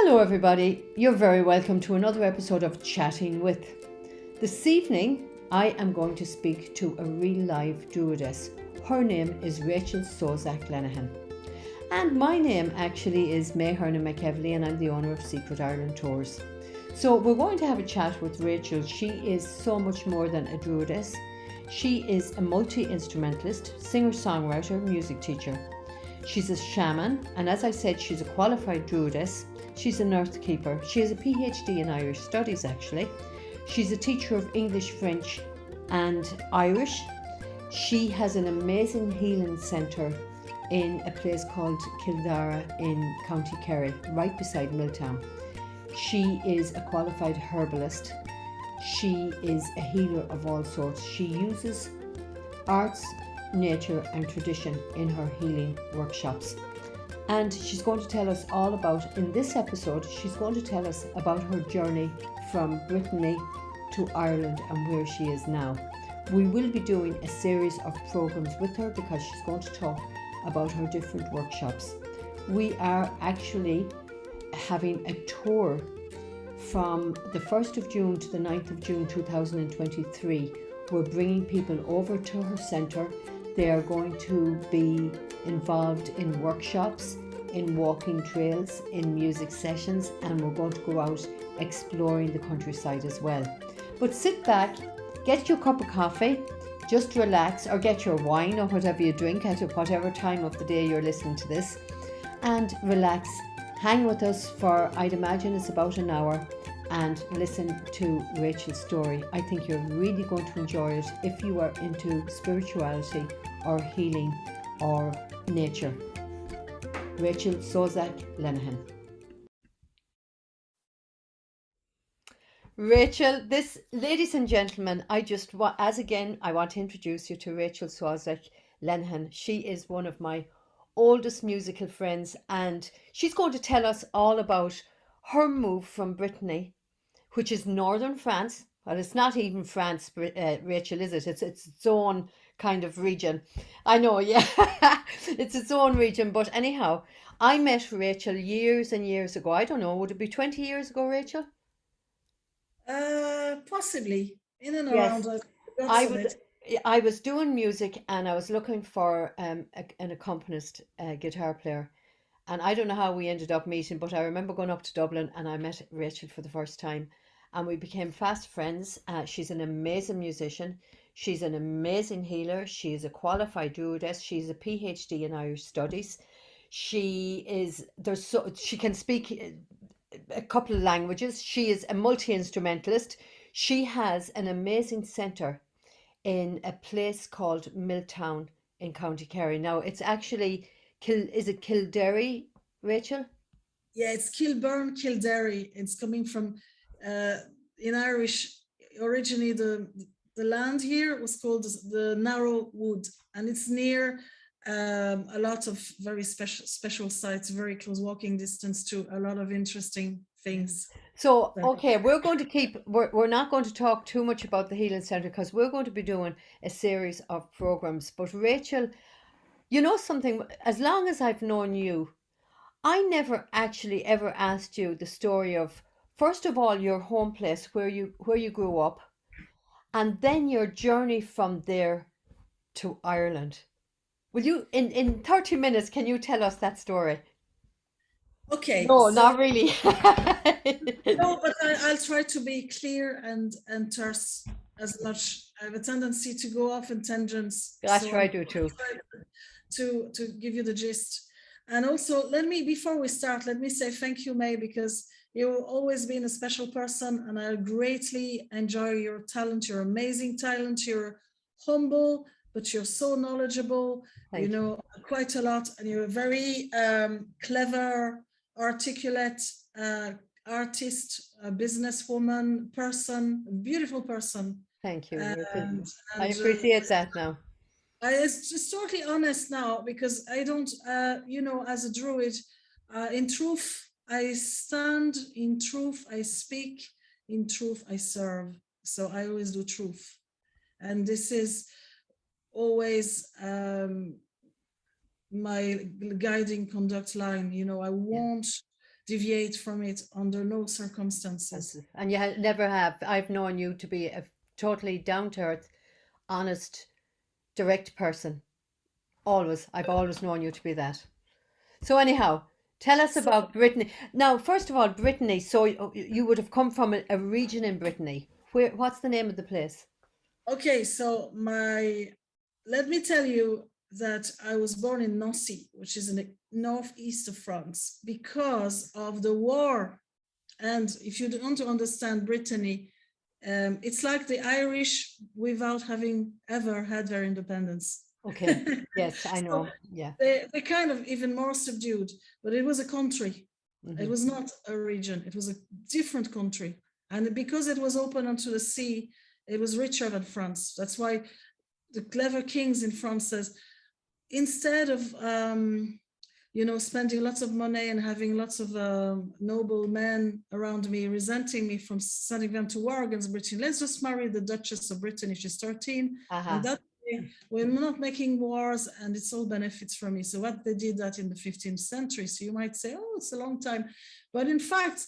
Hello, everybody. You're very welcome to another episode of Chatting With. This evening, I am going to speak to a real live druidess. Her name is Rachel Sozak Lenehan. And my name actually is May Herna McEvely, and I'm the owner of Secret Ireland Tours. So we're going to have a chat with Rachel. She is so much more than a druidess. She is a multi-instrumentalist, singer-songwriter, music teacher. She's a shaman, and as I said, she's a qualified druidess. She's an earth keeper. She has a PhD in Irish studies, actually. She's a teacher of English, French, and Irish. She has an amazing healing centre in a place called Kildare in County Kerry, right beside Milltown. She is a qualified herbalist. She is a healer of all sorts. She uses arts, nature, and tradition in her healing workshops. And she's going to tell us all about, in this episode, she's going to tell us about her journey from Brittany to Ireland and where she is now. We will be doing a series of programs with her because she's going to talk about her different workshops. We are actually having a tour from the 1st of June to the 9th of June 2023. We're bringing people over to her centre. They are going to be involved in workshops, in walking trails, in music sessions, and we're going to go out exploring the countryside as well. But sit back, get your cup of coffee, just relax, or get your wine or whatever you drink at whatever time of the day you're listening to this, and relax. Hang with us for, I'd imagine it's about an hour, and listen to Rachel's story. I think you're really going to enjoy it if you are into spirituality or healing or nature. Rachel Sozak Lenehan. Rachel, ladies and gentlemen, I want to introduce you to Rachel Sozak Lenehan. She is one of my oldest musical friends, and she's going to tell us all about her move from Brittany, which is northern France. Well, it's not even France, Rachel, is it? It's its own kind of region. I know, yeah. It's its own region. But anyhow, I met Rachel years and years ago. I don't know, would it be 20 years ago, Rachel? Possibly in and Yes. around I lots of was it. I was doing music and I was looking for an accompanist guitar player. And I don't know how we ended up meeting, but I remember going up to Dublin and I met Rachel for the first time and we became fast friends. She's an amazing musician. She's an amazing healer. She's a qualified druidess. She's a PhD in Irish studies. She can speak a couple of languages. She is a multi-instrumentalist. She has an amazing centre in a place called Milltown in County Kerry. Now it's actually is it Kildare, Rachel? Yeah, it's Kilburn, Kildare. It's coming from uh, in Irish. Originally, the land here was called the Narrow Wood, and it's near a lot of very special sites, very close walking distance to a lot of interesting things. So, So, okay, we're not going to talk too much about the Healing Centre because we're going to be doing a series of programs. But Rachel, you know something, as long as I've known you, I never actually ever asked you the story of, first of all, your home place where you grew up, and then your journey from there to Ireland. Will you, in 30 minutes, can you tell us that story? okay, No, so not really. no, but I'll try to be clear and terse as much. I have a tendency to go off in tangents, That's so right, I I'm do too. trying to give you the gist. And also, before we start, let me say thank you, May, because you've always been a special person, and I greatly enjoy your talent. You're amazing talent. You're humble, but you're so knowledgeable. You Thank you. know quite a lot, and you're a very clever, articulate uh, artist, a businesswoman, person, a beautiful person. Thank you, Rachel. And I and appreciate that now. I is just totally honest now because I don't, as a druid, in truth, I stand, in truth, I speak, in truth, I serve. So I always do truth. And this is always my guiding conduct line. I Yeah. won't deviate from it under no circumstances. And you never have. I've known you to be a totally down to earth, honest, direct person. Always. I've always known you to be that. So, anyhow, tell us So, about Brittany. Now, first of all, Brittany. So, you would have come from a region in Brittany. What's the name of the place? okay, so let me tell you that I was born in Nancy, which is in the northeast of France, because of the war. And if you want to understand Brittany, it's like the Irish without having ever had their independence. Okay. Yes, I So know. Yeah. they're kind of even more subdued, but it was a country. It was not a region. It was a different country. And because it was open onto the sea, it was richer than France. That's why the clever kings in France says, instead of spending lots of money and having lots of noble men around me resenting me from sending them to war against Britain, let's just marry the Duchess of Brittany. She's 13, and that way we're not making wars, and it's all benefits for me. So what they did that in the 15th century. So you might say, oh, it's a long time, but in fact,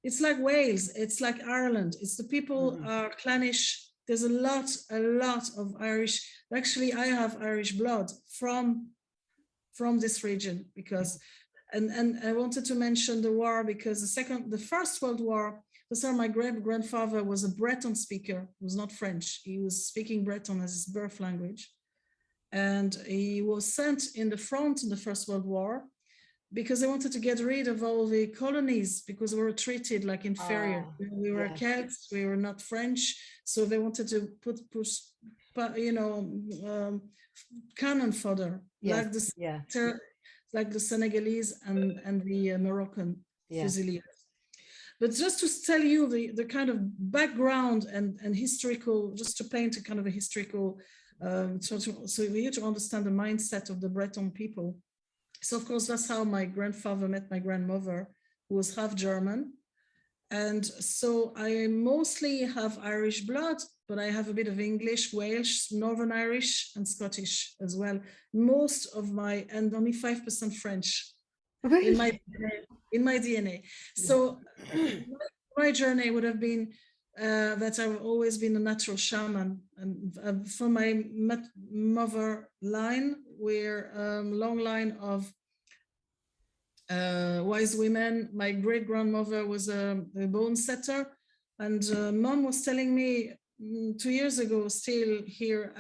it's like Wales, it's like Ireland. It's the people are clannish. There's a lot of Irish. Actually, I have Irish blood from this region because, and I wanted to mention the war because the First World War, my great-grandfather was a Breton speaker, he was not French. He was speaking Breton as his birth language. And he was sent in the front in the First World War because they wanted to get rid of all the colonies because we were treated like inferior. We were Celts, we were not French. So they wanted to push cannon fodder, like the Senegalese and the Moroccan Fusiliers. But just to tell you the kind of background and historical, just to paint a kind of a historical, so we need to understand the mindset of the Breton people. So of course, that's how my grandfather met my grandmother, who was half German. And so I mostly have Irish blood, but I have a bit of English, Welsh, Northern Irish, and Scottish as well. Most of and only 5% French in my DNA. So my journey would have been that I've always been a natural shaman. And from my mother line, we're a long line of wise women. My great grandmother was a bone setter, and mom was telling me 2 years ago, still here,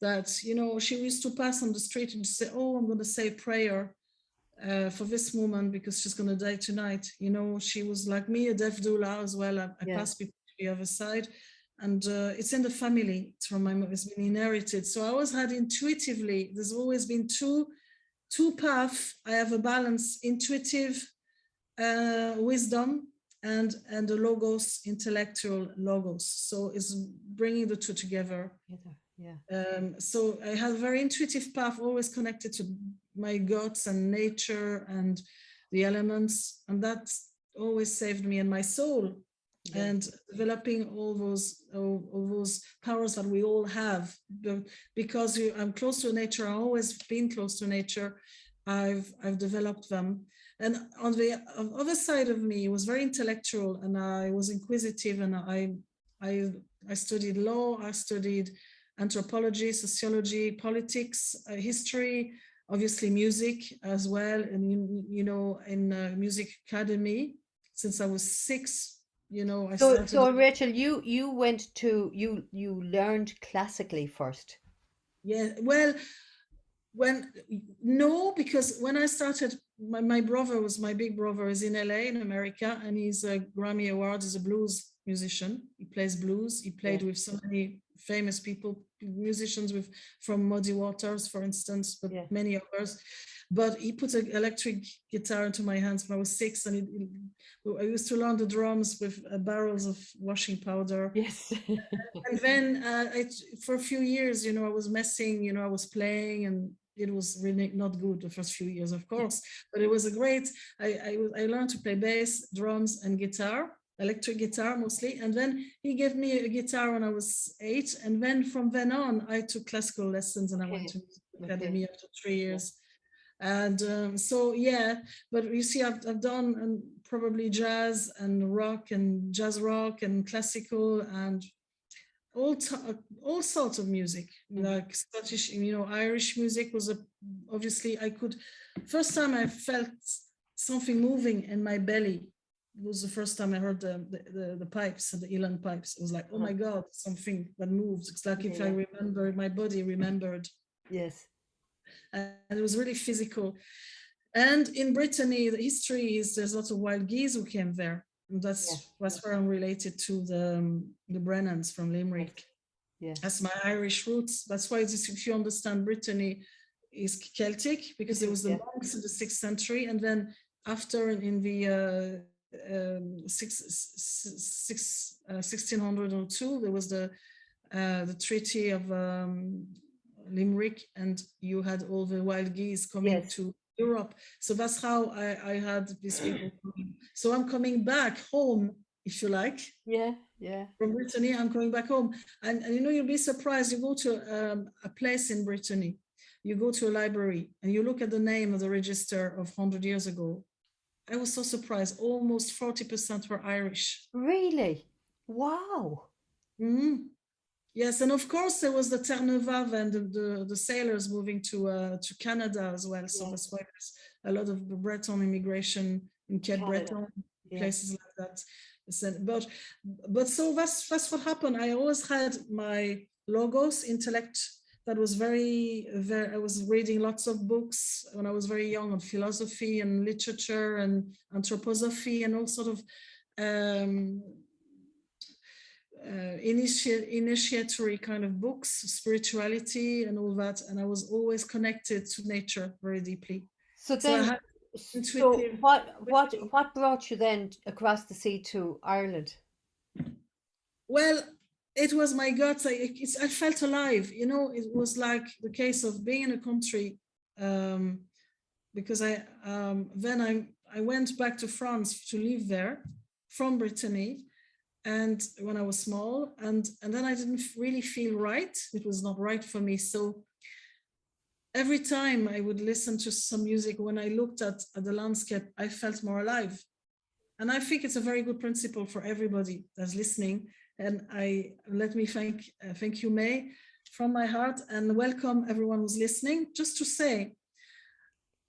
that she used to pass on the street and say, "Oh, I'm going to say a prayer for this woman because she's going to die tonight." She was like me, a deaf doula as well. I pass people to the other side, and it's in the family. It's from my mother. It's been inherited. So I always had intuitively. There's always been two paths. I have a balance: intuitive wisdom and the logos, intellectual logos. So it's bringing the two together. So I have a very intuitive path, always connected to my guts and nature and the elements, and that always saved me and my soul. And developing all those powers that we all have, because I'm close to nature. I've always been close to nature. I've developed them. And on the other side of me, it was very intellectual, and I was inquisitive, and I studied law. I studied anthropology, sociology, politics, history, obviously music as well, and in music academy since I was 6. I started. So Rachel, you went to you learned classically first. Yeah, well, because when I started, my big brother is in LA in America, and he's a Grammy Award. He's a blues musician. He plays blues. He played with so many famous people, musicians from Muddy Waters, for instance, but many others. But he put an electric guitar into my hands when I was 6, and I used to learn the drums with barrels of washing powder. Yes. And then for a few years, I was messing, I was playing, and it was really not good the first few years, of course, but it was a great, I learned to play bass, drums, and guitar, electric guitar mostly. And then he gave me a guitar when I was 8. And then from then on, I took classical lessons, and I went to music academy after 3 years. And so yeah, but you see, I've done probably jazz and rock and jazz rock and classical and all all sorts of music, like Scottish, Irish music was obviously I could. First time I felt something moving in my belly was the first time I heard the pipes, the Elan pipes. It was like, oh my God, something that moves. It's like if I remembered, my body remembered. Yes. And it was really physical. And in Brittany, the history is there's lots of wild geese who came there. And that's where I'm related to the Brennans from Limerick. Yeah. That's my Irish roots. That's why if you understand, Brittany is Celtic, because there was the monks in the 6th century, and then after in the 1602 there was the Treaty of Limerick, and you had all the wild geese coming to Europe. So that's how I had these people coming. So I'm coming back home, if you like. Yeah. From Brittany, I'm coming back home. And you'll be surprised. You go to a place in Brittany, you go to a library, and you look at the name of the register of 100 years ago. I was so surprised. Almost 40% were Irish. Really? Wow. Mm-hmm. Yes, and of course there was the Terre-Neuve and the sailors moving to Canada as well. So that's why there's a lot of Breton immigration in Cape Breton, places like that. But so that's what happened. I always had my logos intellect. That was very. I was reading lots of books when I was very young on philosophy and literature and anthroposophy and all sort of initiatory kind of books, spirituality and all that. And I was always connected to nature very deeply. So then, so what brought you then across the sea to Ireland? Well, it was my guts. I felt alive. It was like the case of being in a country, because then I went back to France to live there from Brittany. And when I was small, and then I didn't really feel right. It was not right for me. So every time I would listen to some music, when I looked at the landscape, I felt more alive. And I think it's a very good principle for everybody that's listening. And let me thank you, May, from my heart, and welcome everyone who's listening. Just to say,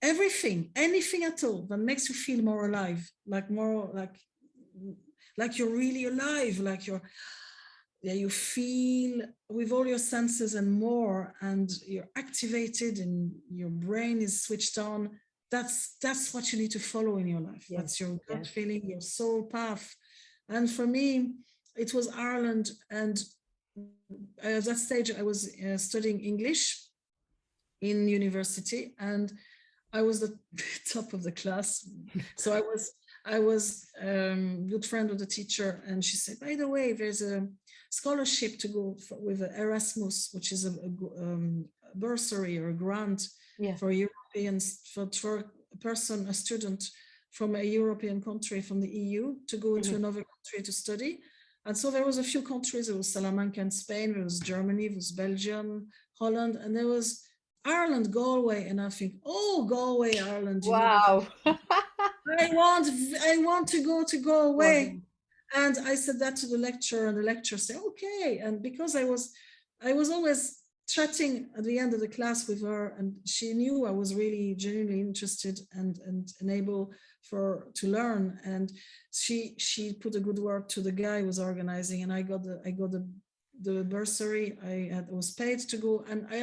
anything at all that makes you feel more alive, like you're really alive, like you feel with all your senses and more, and you're activated and your brain is switched on. That's what you need to follow in your life. That's your gut feeling, your soul path. And for me, it was Ireland. And at that stage, I was studying English in university, and I was the top of the class. So I was good friend with the teacher, and she said, by the way, there's a scholarship to go with Erasmus, which is a bursary or a grant for Europeans, for a student from a European country, from the EU, to go into another country to study. And so there was a few countries. There was Salamanca in Spain, there was Germany, there was Belgium, Holland, and there was Ireland, Galway. And I think, oh, Galway, Ireland. Wow. I want to go to Galway. And I said that to the lecturer, and the lecturer said, okay. And because I was always chatting at the end of the class with her, and she knew I was really genuinely interested and able to learn. And she put a good word to the guy who was organizing, and I got the bursary. I was paid to go, and I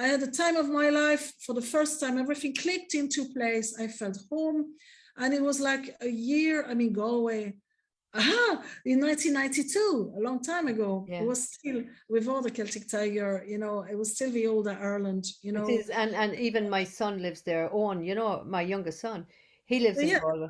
had the time of my life. For the first time, everything clicked into place. I felt home. And it was like a year, Galway, in 1992, a long time ago. It was still, with all the Celtic Tiger, it was still the older Ireland, It is, and even my son lives there, Owen, my youngest son, he lives in Galway.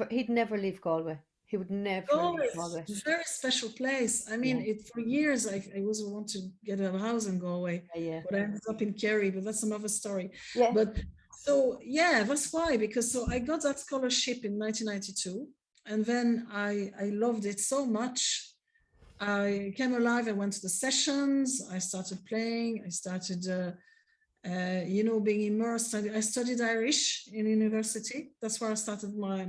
He'd never leave Galway. He would never leave Galway. It's a very special place. For years, I was want to get a house in Galway, but I ended up in Kerry, but that's another story. But so, that's why, because I got that scholarship in 1992, and then I loved it so much. I came alive. I went to the sessions. I started playing. I started being immersed. I studied Irish in university. That's where I started my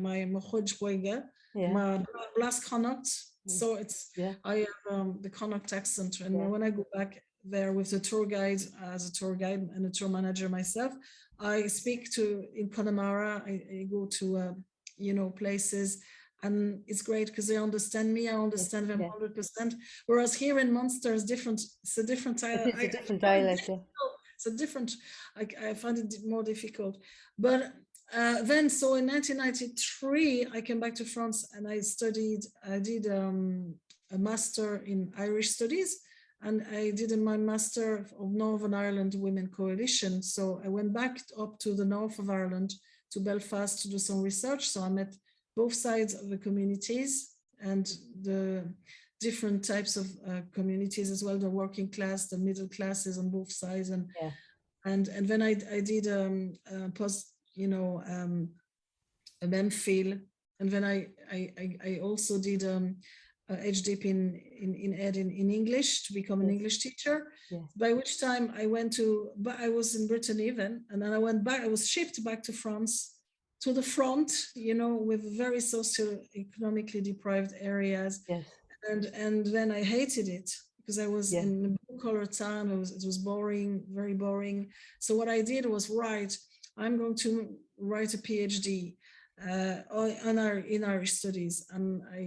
Yeah. my last Connacht. Mm. So it's Yeah. I have the Connacht accent, and Yeah. when I go back there with the tour guide as a tour guide and a tour manager myself, I speak to in Connemara. I go to places, and it's great because they understand me. I Yes. understand them Yeah. 100%. Whereas here in Munster, it's different. It's a different. It is I a different find it dialect. Yeah. difficult. It's a different. I find it more difficult. But then, so in 1993, I came back to France and I studied. I did a master in Irish studies, and I did my master of Northern Ireland Women Coalition. So I went back up to the north of Ireland, to Belfast, to do some research. So I met both sides of the communities and the different types of communities as well, the working class, the middle classes on both sides, and Yeah. and then I did post, a MPhil, and then I also did a HDP in ed in English, to become an Yes. English teacher. Yes. By which time but I was in Britain even, and then I went back. I was shipped back to France, to the front, with very socio-economically deprived areas, Yes. and then I hated it because I was Yeah. in a blue-collar town. It was boring, very boring. So what I did was, right, I'm going to write a PhD in Irish studies, and I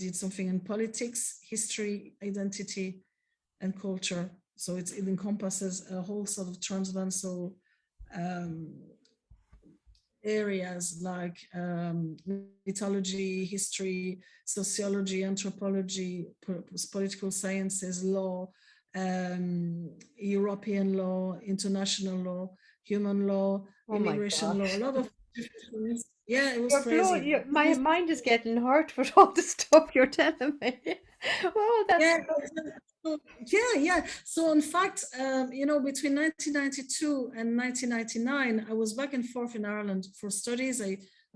did something in politics, history, identity, and culture. So it encompasses a whole sort of transversal areas like mythology, history, sociology, anthropology, political sciences, law, European law, international law, human law, Oh my immigration law, a gosh. lot of different things. Yeah, it was You're blowing. crazy. My mind is getting hurt with all the stuff you're telling me. Well, that's Yeah, yeah. So in fact, between 1992 and 1999, I was back and forth in Ireland for studies.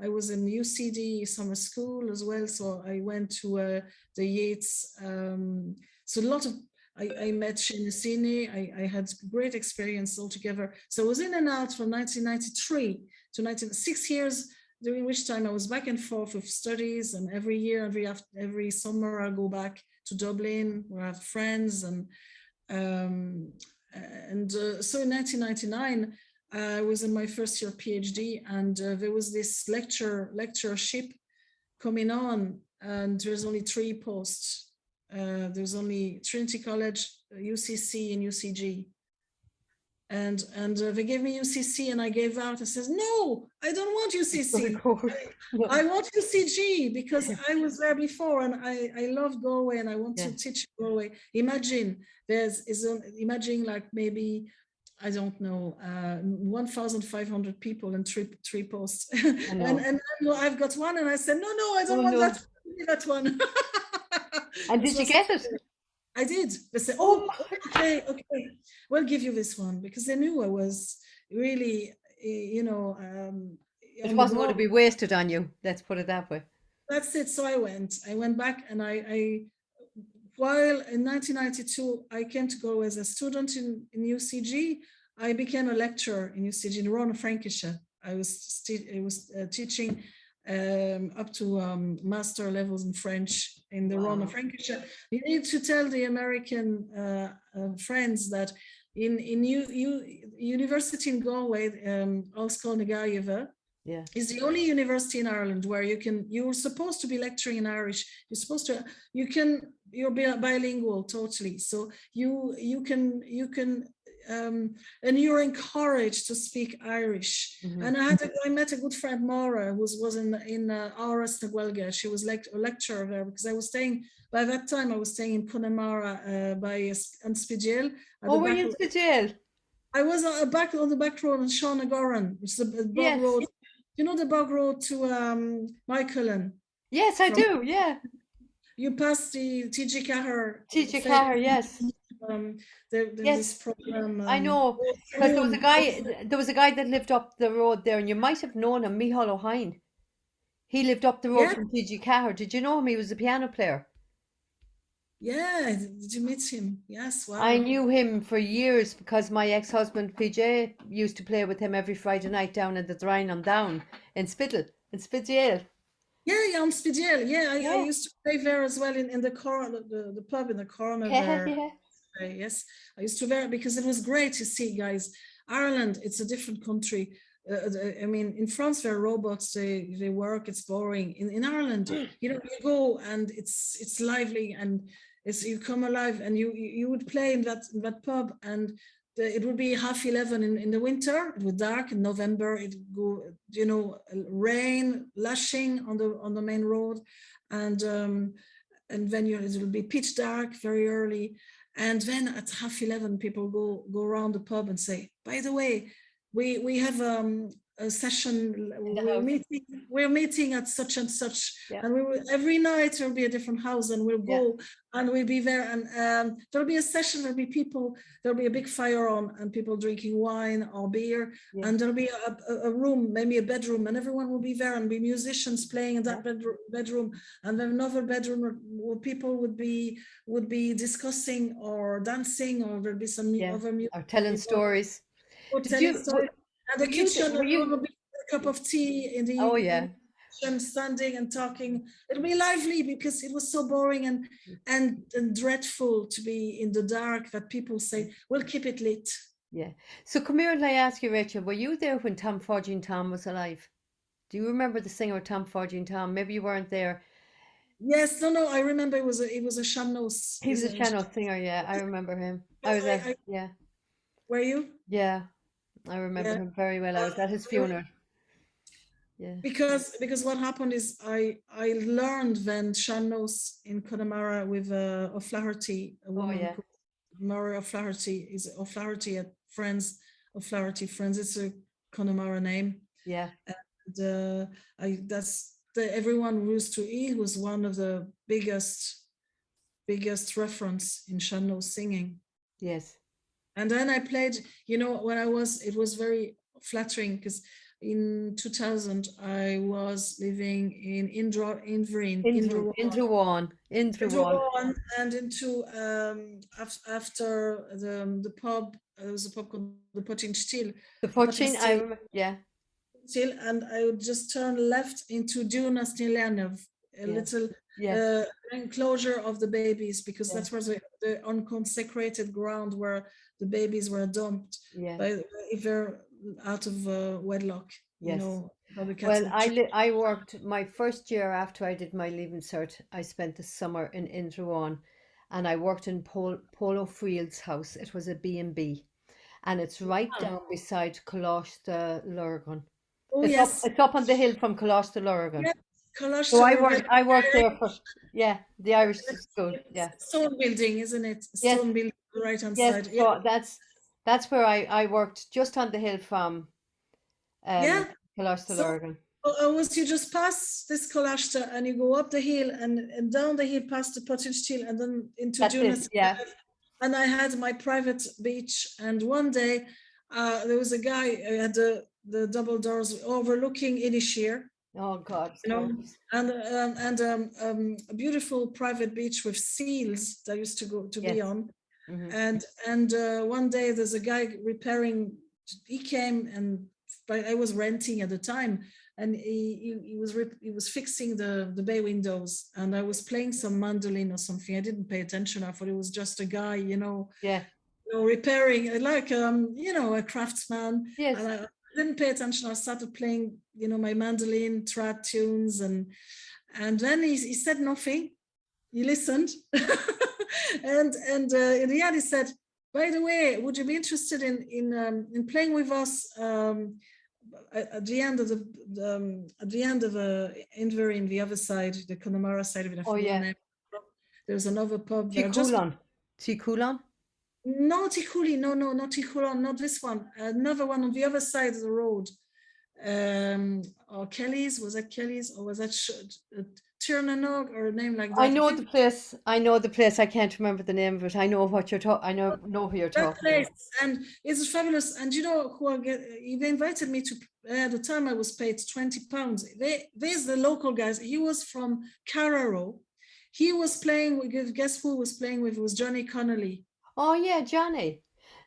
I was in UCD summer school as well. So I went to the Yates. So a lot of I met Shinasini. I had great experience altogether. So I was in and out from 1993 to 6 years, during which time I was back and forth with studies, and every year, every summer, I'll go back to Dublin, where I have friends, and so in 1999, I was in my first year PhD, and there was this lectureship coming on, and there's only 3 posts. There's only Trinity College, UCC, and UCG. And they gave me UCC, and I gave out. I says, no, I don't want UCC. I want UCG because I was there before, and I love Galway, and I want to teach Galway. Imagine imagine like maybe, I don't know, 1,500 people and three posts. and I've got one, and I said, no, I don't want that one. And did you get it? I did. They said, oh, okay, we'll give you this one, because they knew I was really, it wasn't going to be wasted on you. Let's put it that way. That's it. So I went back, and while in 1992, I came to go as a student in UCG, I became a lecturer in UCG in Rona, Frankische. I was teaching up to master levels in French in the Rona, Frankische. You need to tell the American friends that in university in Galway, Ulster Nagayeva, is the only university in Ireland where you're supposed to be lecturing in Irish. You're bilingual totally. So you can and you're encouraged to speak Irish. And I met a good friend, Maura, who was in Áras na Gaeilge. She was like a lecturer there, because I was staying, by that time I was staying in Connemara by Spidiel. Oh, were you in Spidiel? I was on the back road in Shaunagoran, which is a bog road. You know the bog road to Michaelin? Yes, I do, yeah. You pass the TG Cahir. TG Cahir, yes. This program. I know, because there was a guy that lived up the road there, and you might have known him, Micheál O'Hine. He lived up the road from TG Cahir. Did you know him? He was a piano player. Yeah, did you meet him? Yes, I wow. knew him for years because my ex-husband PJ used to play with him every Friday night down in the Drine on Down in Spittle, in Spidziel. Yeah, yeah, on Spidiel. Yeah, I Yeah, used to play there as well in the corner, the pub in the corner yeah, there. yeah, Yes, I used to there because it was great to see, guys. Ireland, it's a different country. I mean, in France, there are robots. They work. It's boring. In Ireland, you go and it's lively and it's you come alive and you would play in that pub and it would be 11:30 in the winter. It would dark in November. It would go, rain lashing on the main road, and then it will be pitch dark very early. And then at 11:30, people go around the pub and say, by the way, we have a session. in the house. We're meeting at such and such, Yeah, and we will every night there'll be a different house, and we'll yeah, go and we'll be there. And there'll be a session. There'll be people. There'll be a big fire on, and people drinking wine or beer, yeah, and there'll be a room, maybe a bedroom, and everyone will be there, and be musicians playing in yeah, that bedroom, and then another bedroom where people would be discussing or dancing, or there'd be some yeah. other music, Or telling stories. or Did telling you, stories. And the were you, kitchen, were everyone you, would be a cup of tea in oh the yeah. kitchen, standing and talking. It'll be lively because it was so boring and dreadful to be in the dark that people say, we'll keep it lit. Yeah. So come here and I ask you, Rachel, were you there when Tom Forging Tom was alive? Do you remember the singer Tom Forging Tom? Maybe you weren't there. Yes, no, I remember it was a Shamnos, He was a isn't it? channel singer, yeah. I remember him. I Yes, was at, I yeah, were you? yeah. I remember Yeah. him very well. I was at his Uh, funeral. Yeah. because what happened is I learned then Shannos in Connemara with O'Flaherty, a Oh woman yeah, called Murray O'Flaherty, is O'Flaherty at Friends, O'Flaherty Friends. It's a Connemara name. yeah, And I that's the everyone used to eat was one of the biggest reference in Shannos singing. yes, And then I played, when it was very flattering because in 2000 I was living in Indra One. and into after the pub. There was a pub called the The Potting Fortune, I Still, remember, yeah, and I would just turn left into Duna Snilanov, a yeah, little yes, uh, enclosure of the babies, because yeah, that was the unconsecrated ground where the babies were dumped yeah, by if they're out of wedlock, yes. how the cats Well, would chew. I worked my first year after I did my leaving cert. I spent the summer in Indrawan, and I worked in Polo Friel's house. It was a B&B, and it's right Ah, down beside Colosh de Lurgan. oh yes, It's up on the hill from Colosh de Lurgan. yes, So Kalashta, where I worked there for, yeah, the Irish school. it's Yeah. a stone building, isn't it? A Yes, stone building on the right hand yes. side. Yeah, So that's where I worked just on the hill from um yeah. Colosh de So Lurgan. was you just pass this Kalashta and you go up the hill and down the hill past the Pottage Hill and then into That's it. Dunas. Yeah. And I had my private beach. And one day there was a guy who had the double doors overlooking Inisheer, Oh God, it's you know, gorgeous. and a beautiful private beach with seals that I used to go to be Yes. on. Hmm. And one day there's a guy repairing. He came and but I was renting at the time, and he was fixing the bay windows, and I was playing some mandolin or something. I didn't pay attention. I thought it was just a guy, Yeah. repairing like a craftsman. And Yes. I didn't pay attention. I started playing, my mandolin trad tunes, and then he said nothing. He listened, and in the end he said, "By the way, would you be interested in playing with us at the end of Inver in the other side, the Connemara side of it? I Oh forgot the yeah. name. There's another pub there, just Tikulon. Tikulon. no Tikuli, no, not Tikulon, not this one. Another one on the other side of the road. Or Kelly's, was that Kelly's, or was that Tirnanog, or a name like I that? I know think the place. I know the place. I can't remember the name of it. I know what you're talking. I know who you're that talking place, about. and it's fabulous. And you know who they invited me to. At the time, I was paid £20. There's the local guys. He was from Carraro. he was playing with, guess who was playing with? It was Johnny Connolly. Oh yeah, Johnny.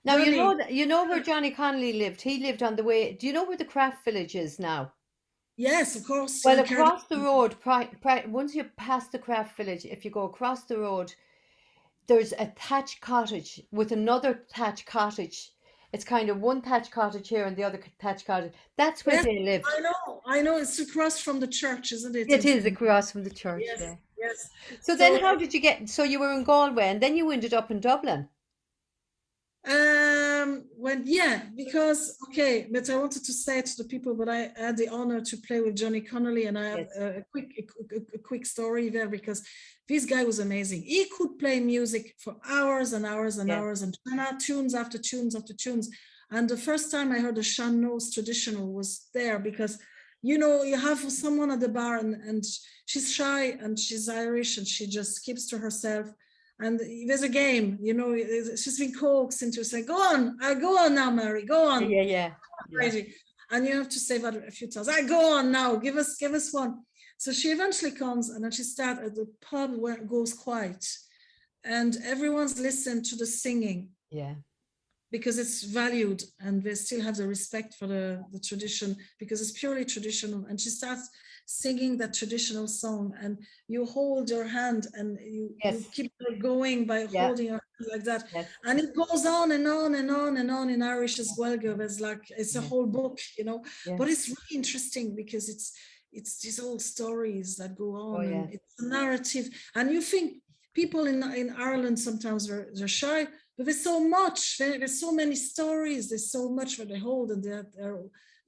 Now Johnny, you know where Johnny Connolly lived. He lived on the way. Do you know where the Craft Village is now? yes, of course, Well, in Cardiff. across the road, once you pass the Craft Village, if you go across the road, there's a thatched cottage with another thatched cottage. It's kind of one thatched cottage here and the other thatched cottage. That's where Yes, they lived. I know. It's across from the church, isn't it? It is across from the church, Yes, yeah. yes. So then So how did you get, so you were in Galway and then you ended up in Dublin? when yeah, because okay, but I wanted to say to the people, but I had the honor to play with Johnny Connolly, and I have Yes. a quick story there because this guy was amazing. He could play music for hours and hours and Yeah. hours and turn out tunes after tunes after tunes. And the first time I heard a Sean-Nós traditional was there because you know you have someone at the bar and she's shy and she's Irish and she just keeps to herself. And there's a game, you know, she's been coaxed into saying, go on now, Mary, go on. Yeah. And you have to say that a few times. I go on now, give us one. So she eventually comes and then she starts at the pub where it goes quiet. And everyone's listened to the singing. Yeah. Because it's valued and they still have the respect for the tradition because it's purely traditional. And she starts singing that traditional song and you hold your hand and you keep her going by holding her hand like that. Yes. And it goes on and on and on and on in Irish as well. There's like, it's a whole book, you know, but it's really interesting because it's these old stories that go on and it's a narrative. And you think people in Ireland sometimes they're shy, but there's so much, there's so many stories, there's so much that they hold and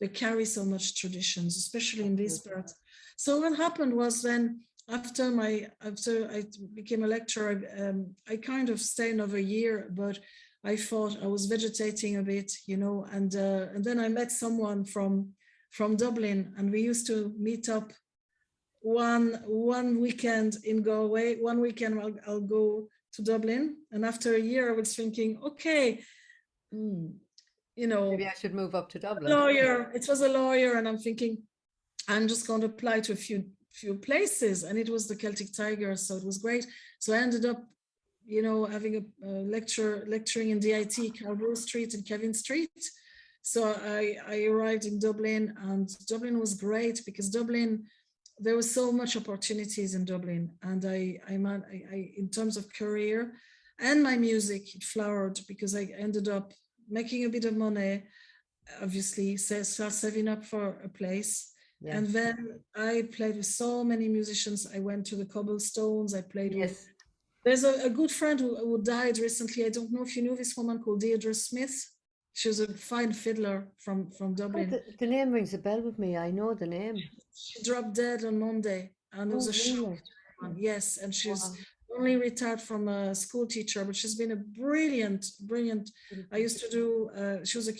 they carry so much traditions, especially in this part. So what happened was then after I became a lecturer, I kind of stayed another year, but I thought I was vegetating a bit, you know, and then I met someone from Dublin and we used to meet up one weekend in Galway. One weekend I'll go to Dublin, and after a year I was thinking, okay, you know, maybe I should move up to Dublin. Lawyer, it was a lawyer, and I'm thinking I'm just going to apply to a few places, and it was the Celtic Tiger, so it was great. So I ended up, you know, having a lecturing in DIT, Calvary Street and Kevin Street. So I arrived in Dublin, and Dublin was great because Dublin, there was so much opportunities in Dublin, and I in terms of career and my music, it flowered because I ended up making a bit of money, obviously, start saving up for a place. Yeah. And then I played with so many musicians. I went to the Cobblestones. I played with. There's a good friend who died recently. I don't know if you know this woman called Deirdre Smith. She was a fine fiddler from Dublin. Oh, the name rings a bell with me. I know the name. She dropped dead on Monday, and it was a shock. Yes, and she's only retired from a school teacher, but she's been a brilliant. I used to do. She was a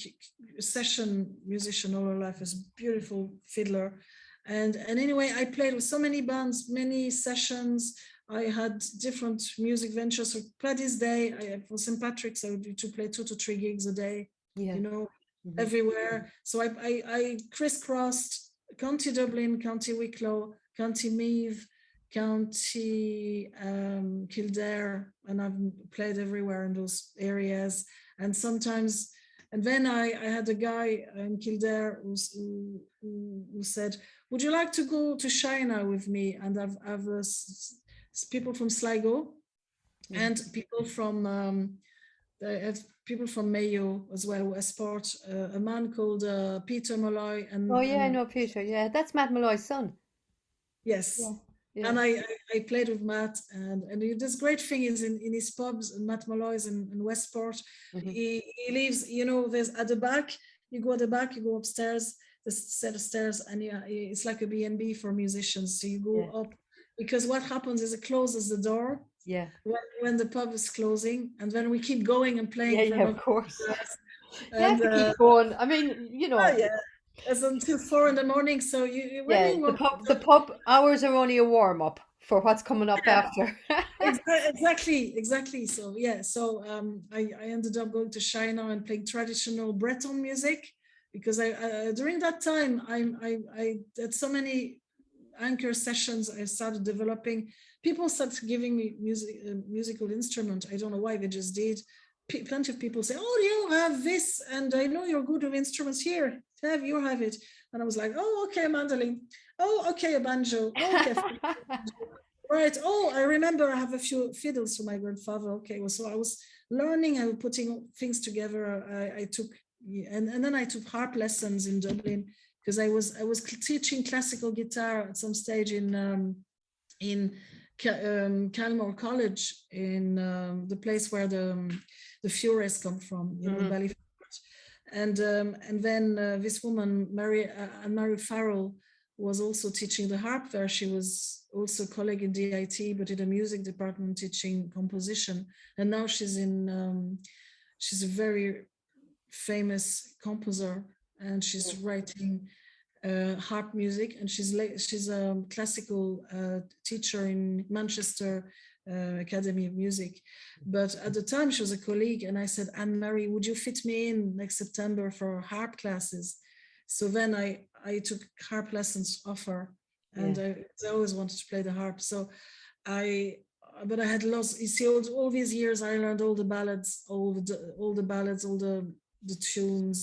session musician all her life. As a beautiful fiddler, and anyway, I played with so many bands, many sessions. I had different music ventures. So by this day, for St. Patrick's, I would do to play 2 to 3 gigs a day. Yeah. You know, everywhere. So I crisscrossed County Dublin, County Wicklow, County Meath, County Kildare, and I've played everywhere in those areas. And sometimes, and then I had a guy in Kildare who said, "Would you like to go to China with me?" And I've people from Sligo and people from people from Mayo as well, Westport, a man called Peter Malloy. I know Peter. Yeah, that's Matt Malloy's son. Yes. Yeah. And I played with Matt, and this great thing is in his pubs, Matt Malloy's in Westport. He lives, you know, there's at the back, you go upstairs, there's a set of stairs, and it's like a B&B for musicians. So you go up, because what happens is it closes the door. Yeah. When the pub is closing, and then we keep going and playing. Yeah, of course. You have to keep going. I mean, you know. It's until 4 a.m. So the pub hours are only a warm up for what's coming up after. Exactly. So I ended up going to China and playing traditional Breton music because I during that time I had so many anchor sessions, I started developing. People started giving me musical instrument. I don't know why, they just did. Plenty of people say, "Oh, you have this, and I know you're good with instruments. Here, have it." And I was like, "Oh, okay, a mandolin. Oh, okay, a banjo. Oh, okay, right. Oh, I remember I have a few fiddles from my grandfather. Okay, well, so I was learning and putting things together. I took and then I took harp lessons in Dublin because I was teaching classical guitar at some stage in Calmore College in the place where the Fures come from, Mm-hmm. Ballyford. And then this woman, Mary Farrell, was also teaching the harp there. She was also a colleague in DIT, but in the music department teaching composition. And now she's a very famous composer, and she's writing harp music, and she's a classical teacher in Manchester Academy of Music. But at the time she was a colleague, and I said, Anne-Marie, would you fit me in next September for harp classes? So then I took harp lessons off her, and Yeah. I always wanted to play the harp. So I but I had lost, you see, all these years I learned all the ballads, all the ballads, all the tunes.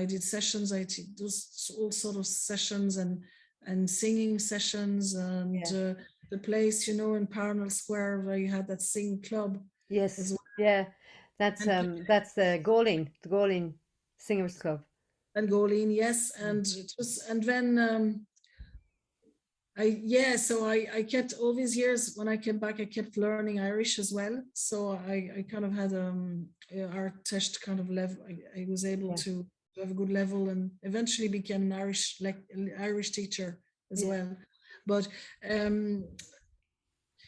I did sessions. I did those all sort of sessions and singing sessions, and Yeah. the place, in Parnell Square where you had that sing club as Yes. well. Yeah. And That's the Goaling Singers Club. and Goleen, yes, Yeah. and it was, and then I kept all these years. When I came back, I kept learning Irish as well. So I kind of had art test kind of level. I was able Yeah. to have a good level, and eventually became an Irish teacher as Yeah. well. But um,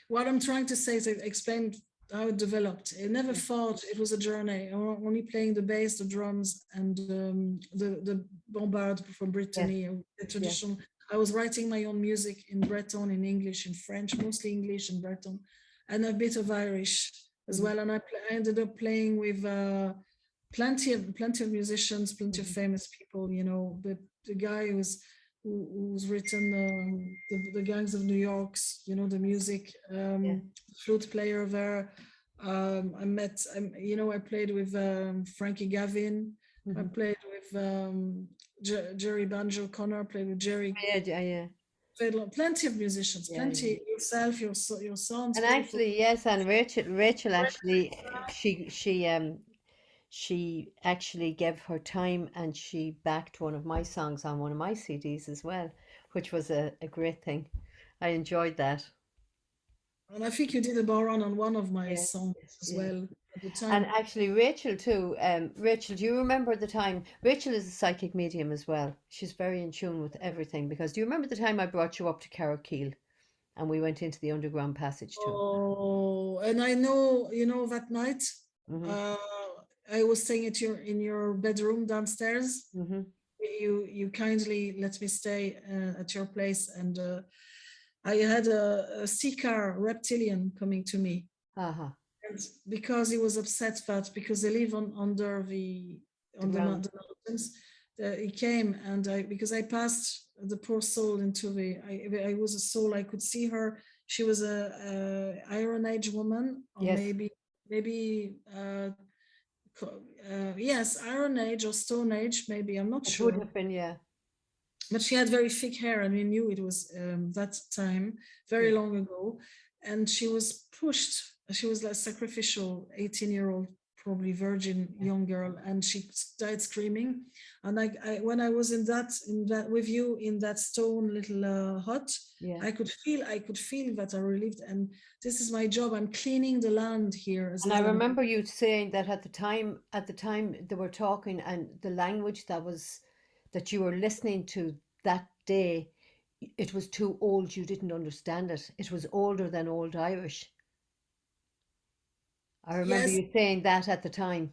what I'm trying to say is I explained how it developed. I never Yeah. thought it was a journey. I was only playing the bass, the drums, and the bombard from Yeah. Brittany, the Yeah. traditional. I was writing my own music in Breton, in English, in French, mostly English and Breton, and a bit of Irish as Mm-hmm. well. And I ended up playing with plenty of musicians, plenty of Mm-hmm. famous people. The guy who's written the Gangs of New York's, the music, Yeah. flute player there. I played with Frankie Gavin. I Mm-hmm. played with Jerry Banjo Connor. Played with Jerry. Yeah. Yeah. Yeah. Plenty of musicians. Yeah. Yeah. Plenty yourself. Your son's And beautiful. actually, yes, and Rachel actually, she actually gave her time and she backed one of my songs on one of my CDs as well, which was a great thing. I enjoyed that. And I think you did a Baron on one of my Yeah, songs as yeah. well at the And time. actually, Rachel too. Rachel, do you remember the time? Rachel is a psychic medium as well. She's very in tune with everything. Because do you remember the time I brought you up to Carrowkeel and we went into the underground passage too? Oh, and I know, that night, Mm-hmm. uh, I was staying in your bedroom downstairs. Mm-hmm. You kindly let me stay at your place, and I had a sea car reptilian coming to me, Uh-huh. and because he was upset that because they live under The on the ground. mountains, he came, and because I passed the poor soul into I was a soul. I could see her. She was a Iron Age woman, or Yes. maybe yes, Iron Age or Stone Age, maybe, I'm not It would sure. have been, yeah. But she had very thick hair, and we knew it was that time, very Yeah. long ago. And she was pushed. She was like sacrificial, 18-year-old, probably virgin Yeah. young girl, and she died screaming. And when I was in that with you in that stone little hut, Yeah. I could feel that I relieved. And this is my job. I'm cleaning the land here as And I well. remember you saying that at the time they were talking and the language that you were listening to that day, it was too old, you didn't understand it. It was older than Old Irish. I remember Yes, you saying that at the time.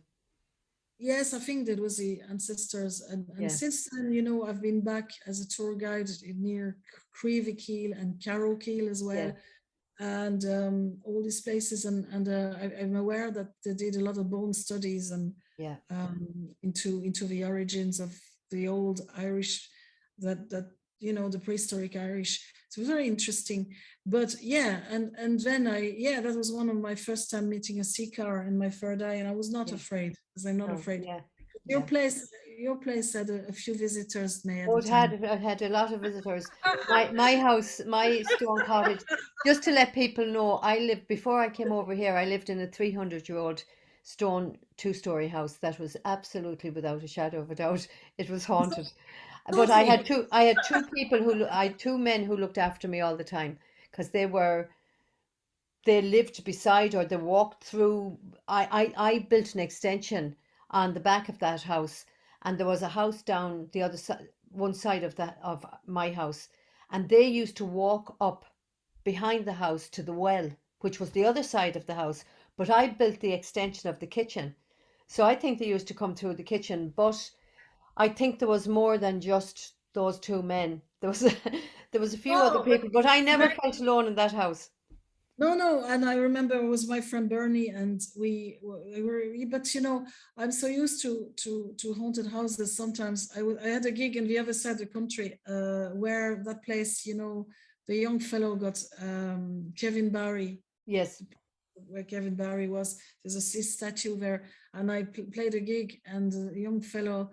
yes, I think that was the ancestors. And Yeah. since then, I've been back as a tour guide near Creevy and Carrowkeel as well, Yeah. and all these places. And I'm aware that they did a lot of bone studies and Yeah. into the origins of the old Irish, that the prehistoric Irish. It was very interesting. But yeah, and then that was one of my first time meeting a sea car in my third eye, and I was not Yeah. afraid, because I'm not Oh, afraid. yeah. Your Yeah. place, your place had a few visitors, May, at Oh, the time. it had a lot of visitors. My house, my stone cottage, just to let people know, I lived, before I came over here, I lived in a 300-year-old stone two-story house that was absolutely without a shadow of a doubt. It was haunted. But Totally. I had two people I had two men who looked after me all the time, because they lived beside, or they walked through. I built an extension on the back of that house, and there was a house down the other side, one side of my house, and they used to walk up behind the house to the well, which was the other side of the house. But I built the extension of the kitchen, so I think they used to come through the kitchen. But I think there was more than just those two men. There was there was a few other Oh, but people, but I never felt alone in that house. no, and I remember it was my friend Bernie, and we were. But I'm so used to haunted houses. Sometimes I had a gig in the other side of the country, where that place, the young fellow got Kevin Barry, Yes. where Kevin Barry was. There's a statue there, and I played a gig, and the young fellow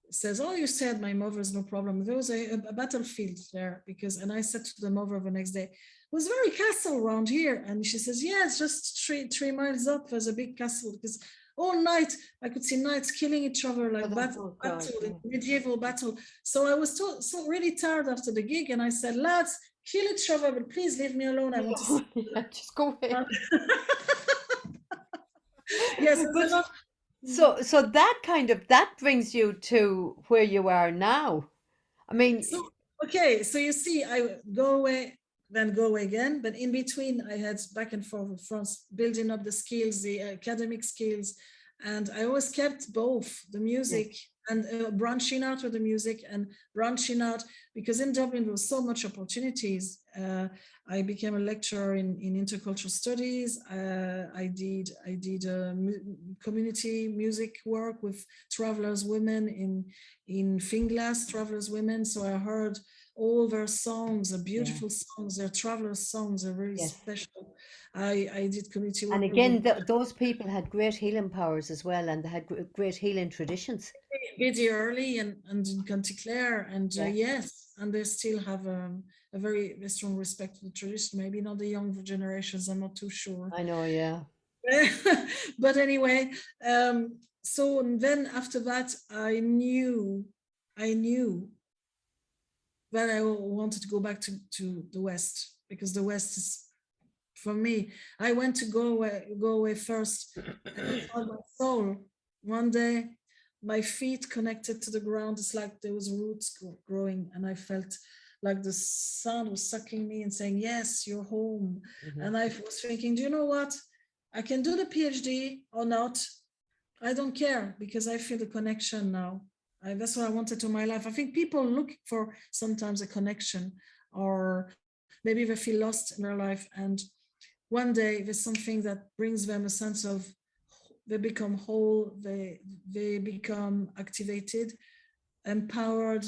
says, "Oh, you said my mother's no problem." There was a battlefield there, and I said to the mother the next day, "It was very castle around here," and she says, "Yeah, it's just 3 miles up. There's a big castle." Because all night I could see knights killing each other, Oh, like oh God, yeah. medieval battle. So I was so really tired after the gig, and I said, "Lads, kill each other, but please leave me alone. I want to No, sleep." yeah, just go away. Yes, But there's a lot. so that brings you to where you are now. I mean, So, okay, so you see, I go away, then go away again. But in between, I had back and forth with France, building up the skills, the academic skills. And I always kept both the yes, music and branching out with the music and branching out, because in Dublin, there was so much opportunities. I became a lecturer in intercultural studies. I did community music work with travelers women in Finglas, travelers women. So I heard all their songs, are yeah, beautiful songs. Their travelers songs are very yes. special. I did community And work again, with those people had great healing powers as well, and they had great healing traditions. Biddy Early and in County Clare, and Yeah, yes, and they still have a very strong respect for the tradition. Maybe not the younger generations, I'm not too sure. I know. Yeah, But anyway, so then after that, I knew that I wanted to go back to the West, because the West is, for me, I went to go away first, and I found my soul. One day, my feet connected to the ground. It's like there was roots growing, and I felt like the sun was sucking me and saying, "Yes, you're home." hmm, And I was thinking, do you know what? I can do the PhD or not. I don't care, because I feel the connection now. That's what I wanted to my life. I think people look for sometimes a connection, or maybe they feel lost in their life, and one day there's something that brings them a sense of, they become whole, they become activated, empowered,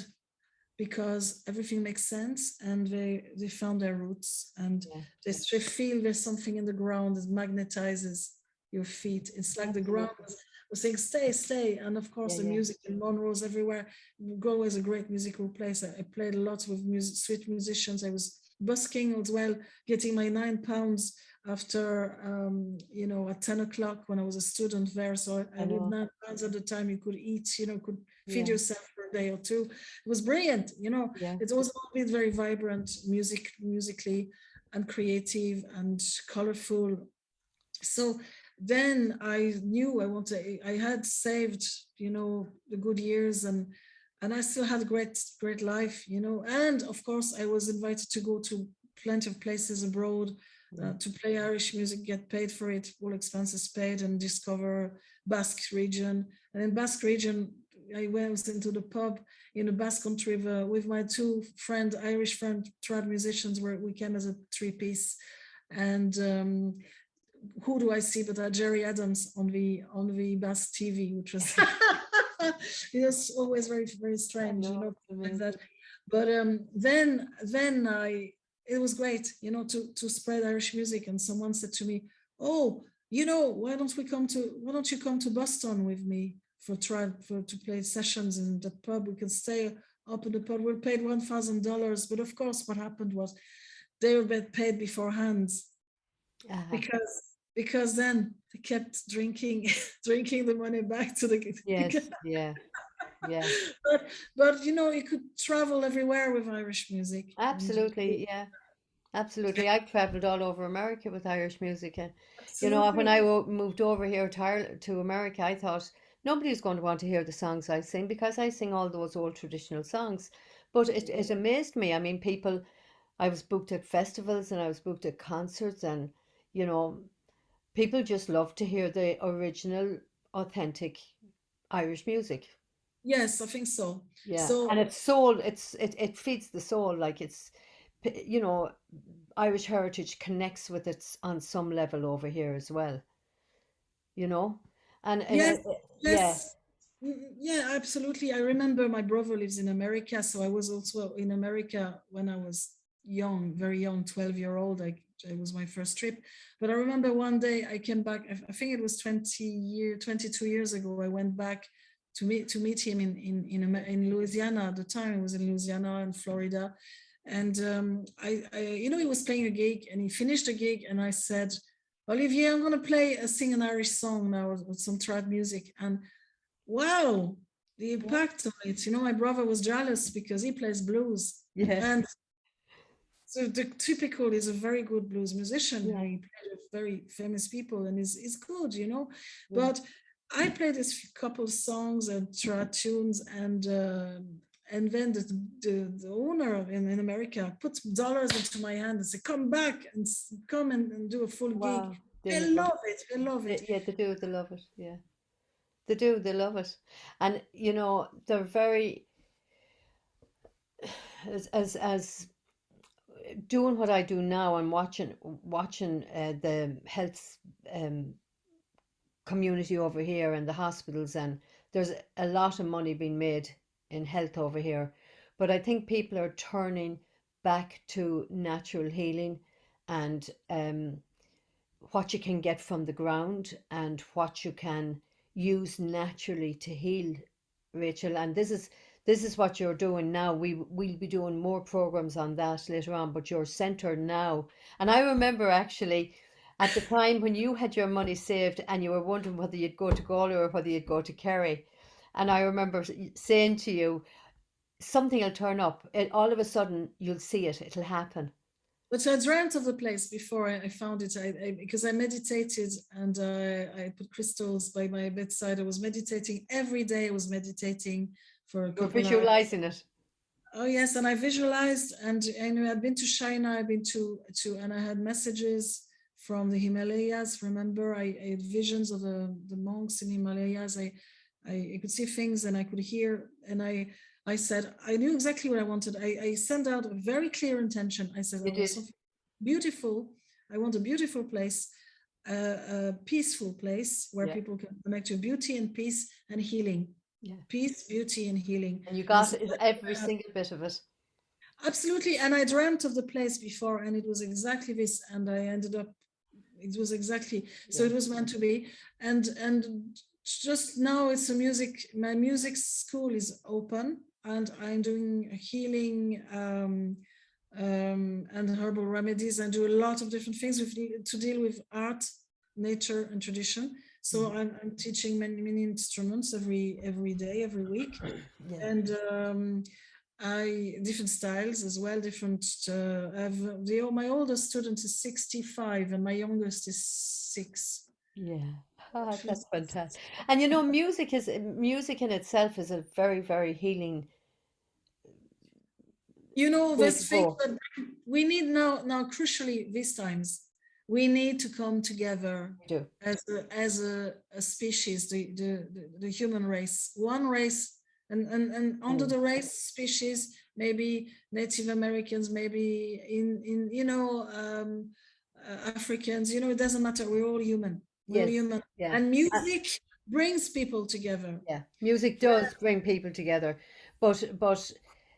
because everything makes sense, and they found their roots, and yeah, they feel there's something in the ground that magnetizes your feet. It's like the ground absolutely. was saying, stay, and of Yeah, course the yeah, music in Monroe's everywhere. Galway is a great musical place. I played a lot with sweet musicians. I was busking as well, getting my £9 after at 10 o'clock when I was a student there. So I I with know. £9 at the time, you could eat, could feed Yeah, yourself for a day or two. It was brilliant. yeah, It's always been very vibrant musically, and creative and colorful. So then I knew I had saved, the good years, and I still had a great life, and of course I was invited to go to plenty of places abroad, yeah. to play Irish music, get paid for it, all expenses paid, and discover Basque region. And in Basque region, I went into the pub in the Basque country with my two Irish friend trad musicians, where we came as a three-piece. And who do I see but Jerry Adams on the Basque TV, which was It was always very, very I strange, know, it's like that. amazing. But then it was great, to spread Irish music. And someone said to me, "Oh, why don't you come to Boston with me to play sessions in the pub? We can stay up in the pub. We paid $1,000, but of course, what happened was they were paid beforehand Ah, because then they kept drinking drinking the money back to the yes, yeah, yeah. but you could travel everywhere with Irish music. And Absolutely, yeah. Absolutely. I've traveled all over America with Irish music. And, when absolutely. I moved over here to America, I thought nobody's going to want to hear the songs I sing because I sing all those old traditional songs. But it amazed me. I mean, I was booked at festivals and I was booked at concerts, and, you know, people just love to hear the original, authentic Irish music. Yes, I think so. Yeah. And So it's soul, it feeds the soul. Like p- you know, Irish heritage connects with it on some level over here as well, you know? And yes, yeah, yes. Yeah, absolutely. I remember my brother lives in America, so I was also in America when I was young, very young, 12-year-old. It was my first trip. But I remember one day I came back, I think it was 22 years ago. I went back to meet him in Louisiana. At the time, it was in Louisiana and Florida. And he was playing a gig and he finished the gig, and I said, "Olivier, I'm going to sing an Irish song now with some trad music." And wow, the yeah, impact of it. My brother was jealous because he plays blues. yeah, And so the typical is a very good blues musician. yeah, He played with very famous people and is good. yeah, But I played this couple songs and trad tunes, and then the owner in America puts dollars into my hand and said, "Come back and come and do a full gig." wow, there I you go. love it. I love it. Yeah, they love it. Yeah, they do, they love it. And, they're very, as doing what I do now and watching the health um, community over here and the hospitals, and there's a lot of money being made in health over here, but I think people are turning back to natural healing and what you can get from the ground and what you can use naturally to heal, Rachel. And this is what you're doing now. We'll be doing more programs on that later on, but you're centered now. And I remember actually at the time when you had your money saved and you were wondering whether you'd go to Galway or whether you'd go to Kerry. And I remember saying to you, something will turn up. All of a sudden, you'll see it. It'll happen. But I dreamt of the place before I found it. Because I meditated, and I put crystals by my bedside. I was meditating every day. I was meditating for a You're couple hours. visualizing it. Oh yes, and I visualized, and I've been to China. I've been and I had messages from the Himalayas. Remember, I had visions of the monks in Himalayas. I could see things and I could hear, and I said I knew exactly what I wanted. I sent out a very clear intention. I said I You want did. something beautiful. I want a beautiful place, a peaceful place where Yeah. people can connect to beauty and peace and healing. Yeah. Peace, beauty, and healing. And you And I got said, every single bit of it. absolutely. And I dreamt of the place before, and it was exactly this. And I ended up, it was exactly, so Yeah. it was meant to be. And just now it's my music school is open, and I'm doing healing and herbal remedies. I do a lot of different things to deal with art, nature, and tradition. So Mhm. I'm teaching many instruments every day, every week. Yeah. And I different styles as well. Different. My oldest student is 65, and my youngest is 6. Yeah. Ah, She's, that's fantastic. And music in itself is a very, very healing way to there's things go. that we need now. Crucially, these times, we need to come together We do. as a species, the human race, one race, and under Mm. the race species, maybe Native Americans, maybe in Africans. It doesn't matter. We're all human. We're all Yes. human, Yeah. and Uh, music. brings people together. Yeah, music does bring people together, but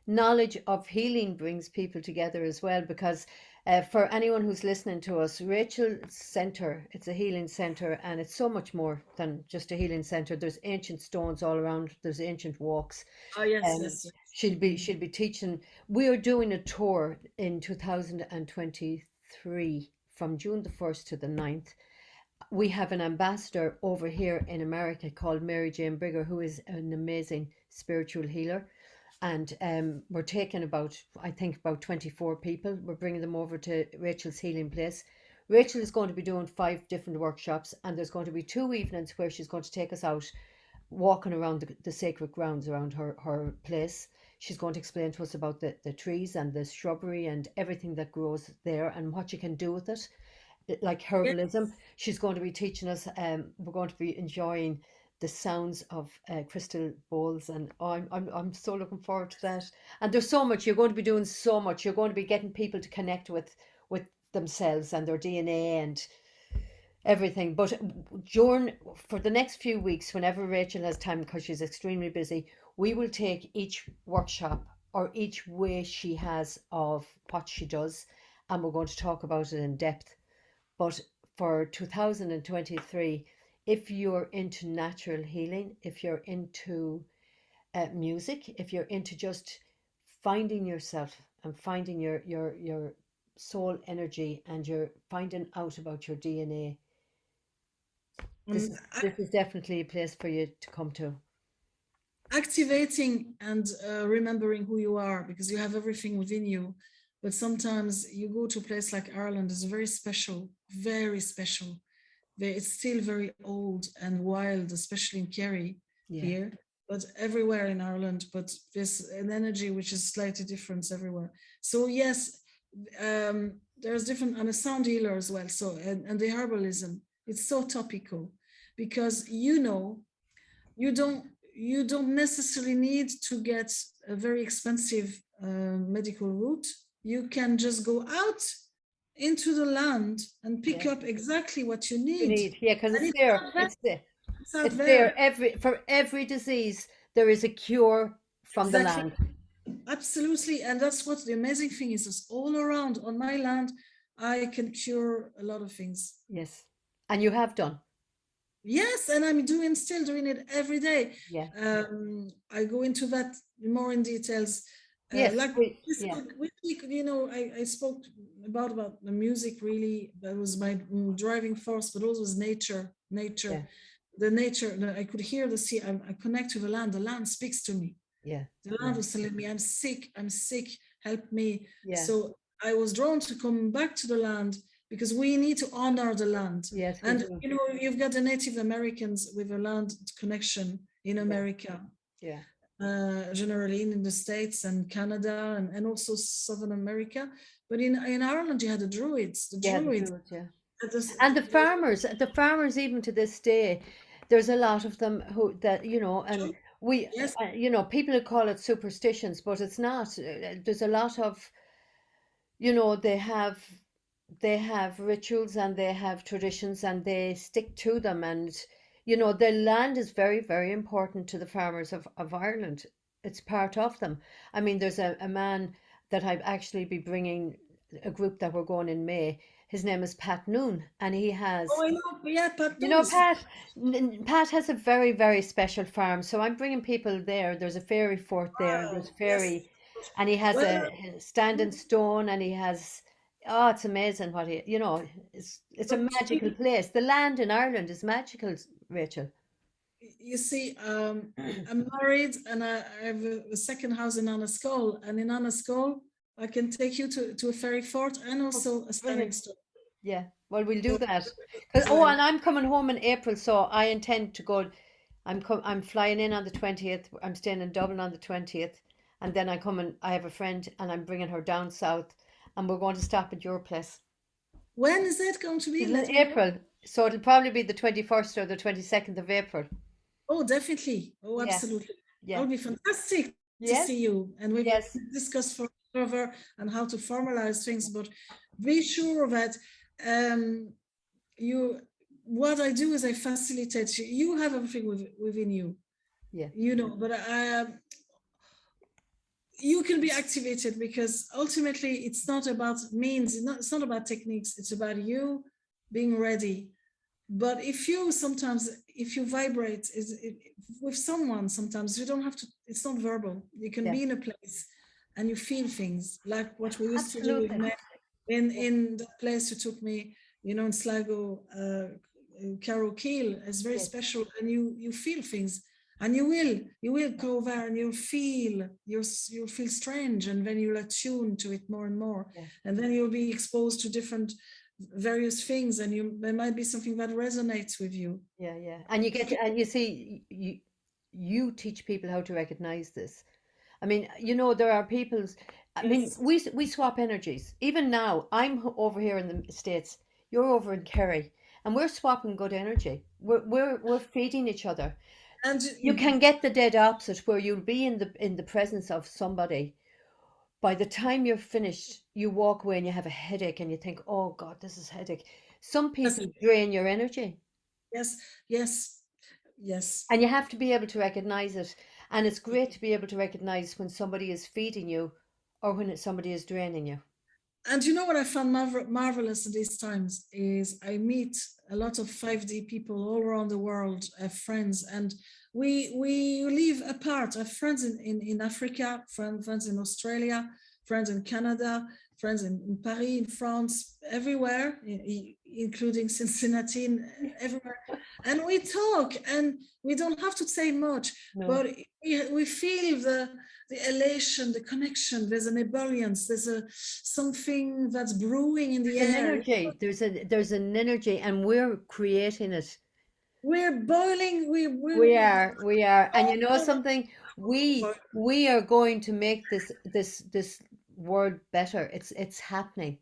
knowledge of healing brings people together as well. Because for anyone who's listening to us, Rachel Center, it's a healing center, and it's so much more than just a healing center. There's ancient stones all around. There's ancient walks. Oh, yes, Um, yes, yes. Mhm. she'll be teaching. We are doing a tour in 2023 from June the 1st to the 9th. We have an ambassador over here in America called Mary Jane Brigger, who is an amazing spiritual healer. And we're taking about, I think, about 24 people. We're bringing them over to Rachel's healing place. Rachel is going to be doing 5 different workshops, and there's going to be 2 evenings where she's going to take us out walking around the sacred grounds around her place. She's going to explain to us about the trees and the shrubbery and everything that grows there and what you can do with it, like Yes. herbalism. She's going to be teaching us. We're going to be enjoying the sounds of crystal bowls, and I'm so looking forward to that. And there's so much you're going to be doing. So much you're going to be getting people to connect with themselves and their DNA and everything. But during for the next few weeks, whenever Rachel has time, because she's extremely busy, we will take each workshop or each way she has of what she does, and we're going to talk about it in depth. But for 2023, if you're into natural healing, if you're into music, if you're into just finding yourself and finding your soul energy, and you're finding out about your DNA, this Um, is this is definitely a place for you to come to. Activating and remembering who you are, because you have everything within you. But sometimes you go to a place like Ireland, is very special, very special. It's still very old and wild, especially in Kerry Yeah, here, but everywhere in Ireland. But there's an energy which is slightly different everywhere. So yes, there's different. I'm a sound healer as well. So and the herbalism, it's so topical, because you don't necessarily need to get a very expensive medical route. You can just go out into the land and pick yeah. up exactly what you You need. need, yeah, because And it's it's there. out there. It's there. It's out It's there. there. For every disease, there is a cure from the Exactly. land. Absolutely. And that's what the amazing thing is all around on my land, I can cure a lot of things. Yes, and you have done. Yes, and I'm still doing it every day. Yeah. I go into that more in details. Yes. Like this Yeah. week, I spoke about the music. Really, that was my driving force, but also was Yeah. the nature. I could hear the sea. I connect to the land. The land speaks to me. Yeah. The land Yeah. was telling me, I'm sick, help me. Yeah. So I was drawn to come back to the land, because we need to honor the land. Yes, we And do. you've got the Native Americans with a land connection in Yeah. America, Yeah. generally in the States and Canada, and also Southern America. But in Ireland, you had the Druids. The Yeah, the Druids, Druids, yeah. And there's the farmers, even to this day, there's a lot of them who that and we, yes, people call it superstitions, but it's not. There's a lot of, they have rituals and they have traditions and they stick to them, and the land is very, very important to the farmers of Ireland. It's part of them. I mean, there's a man that I've actually be bringing, a group that we're going in May. His name is Pat Noon, and he oh, has, I know, yeah, but Pat. Pat has a very, very special farm, so I'm bringing people there. There's a fairy fort there, and there's wow, yes. fairy, and he has Well, a standing stone, and he has. Oh, it's amazing what he. It's a but magical place. The land in Ireland is magical, Rachel. you see, I'm married, and I have a second house in Anascole, and in Anascole, I can take you to a ferry fort and Oh, also a standing brilliant. stone. Yeah. Well, we'll do So that. as Oh, well. and I'm coming home in April, so I intend to go. I'm flying in on the 20th. I'm staying in Dublin on the 20th, and then I come and I have a friend, and I'm bringing her down south, and we're going to stop at your place. When is it going to be? It's in Let me know. April, so it'll probably be the 21st or the 22nd of April. Oh, definitely. Oh, Yeah. absolutely. That Yeah. would be fantastic to Yes. see you. And we will Yes. discuss further and how to formalize things, but be sure that um, you what I do is I facilitate you. You have everything within you, Yeah, but you can be activated because ultimately it's not about means, it's not about techniques, it's about you being ready. But if you vibrate with someone, sometimes you don't have to, it's not verbal. You can yeah, be in a place and you feel things like what we used to do with absolutely. men Yeah, in the place you took me, in Sligo, Carol Keel is very yes, special, and you feel things, and you will go there, and you'll feel strange, and then you'll attune to it more and more, yeah, and then you'll be exposed to different various things, and there might be something that resonates with you. yeah, yeah. And you get, and you see, you teach people how to recognize this. I mean, there are people's. I mean, Yes, we swap energies. Even now, I'm over here in the States. You're over in Kerry, and we're swapping good energy. We're feeding each other. and You can get the dead opposite, where you'll be in the presence of somebody. By the time you're finished, you walk away and you have a headache, and you think, "Oh God, this is headache." Some yes, people drain your energy. yes, yes, yes. And you have to be able to recognize it. And it's great to be able to recognize when somebody is feeding you or when somebody is draining you. And you know what I found marvelous in these times is I meet a lot of 5D people all around the world, friends, and we live apart. I have friends in Africa, friends in Australia, friends in Canada, friends in Paris, in France, everywhere, including Cincinnati, everywhere. And we talk, and we don't have to say much, No. but we feel the elation, the connection. There's an ebullience. There's a something that's brewing in the There's an air. energy. There's an energy, and we're creating it. We're boiling. We are, we are. And you know Oh, something? We are going to make this world better. It's happening.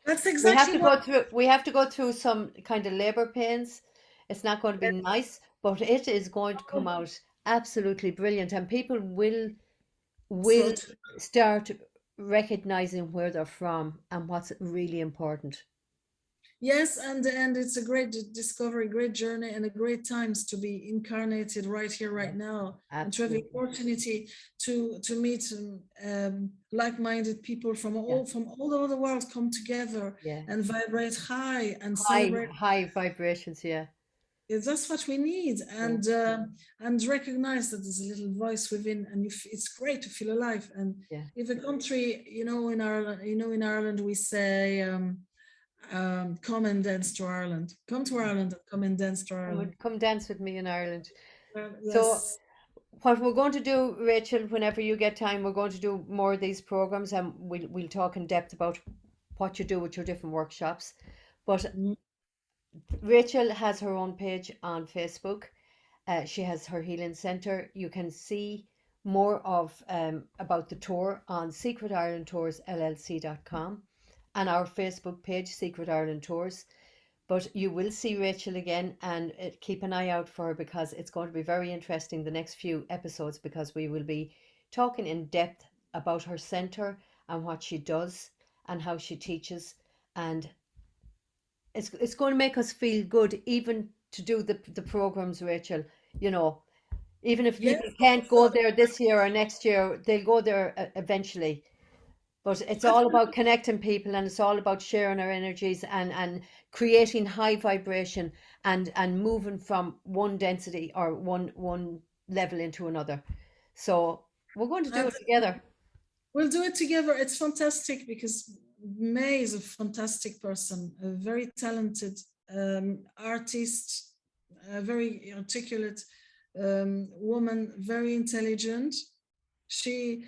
that's We have exactly to what. go through we have to go through some kind of labor pains. It's not going to be nice, but it is going to come out absolutely brilliant, and people will So start recognizing where they're from and what's really important. yes, and it's a great discovery, great journey, and a great times to be incarnated right here, Yeah, right now, and to have the absolutely. opportunity to meet like-minded people Yeah, from all over the world, come together yeah. and vibrate high and High, celebrate. high vibrations. Yeah, That's what we need, yeah, and recognize that there's a little voice within, and it's great to feel alive. And yeah. if a country, in Ireland we say, come and dance to Ireland. Come to Ireland and come and dance to Ireland. Come dance with me in Ireland. So, Yes. what we're going to do, Rachel, whenever you get time, we're going to do more of these programs, and we'll talk in depth about what you do with your different workshops. But Mm. Rachel has her own page on Facebook. She has her healing center. You can see more of about the tour on secretirelandtoursllc.com and our Facebook page, Secret Ireland Tours. But you will see Rachel again, and keep an eye out for her, because it's going to be very interesting the next few episodes, because we will be talking in depth about her center and what she does and how she teaches, and it's going to make us feel good even to do the programs, Rachel. You know, even if Yes. people can't go there this year or next year, they'll go there eventually. But it's all about connecting people, and it's all about sharing our energies, and creating high vibration, and moving from one density or one level into another. So we're going to do And it together. we'll do it together. It's fantastic because May is a fantastic person, a very talented artist, a very articulate woman, very intelligent. She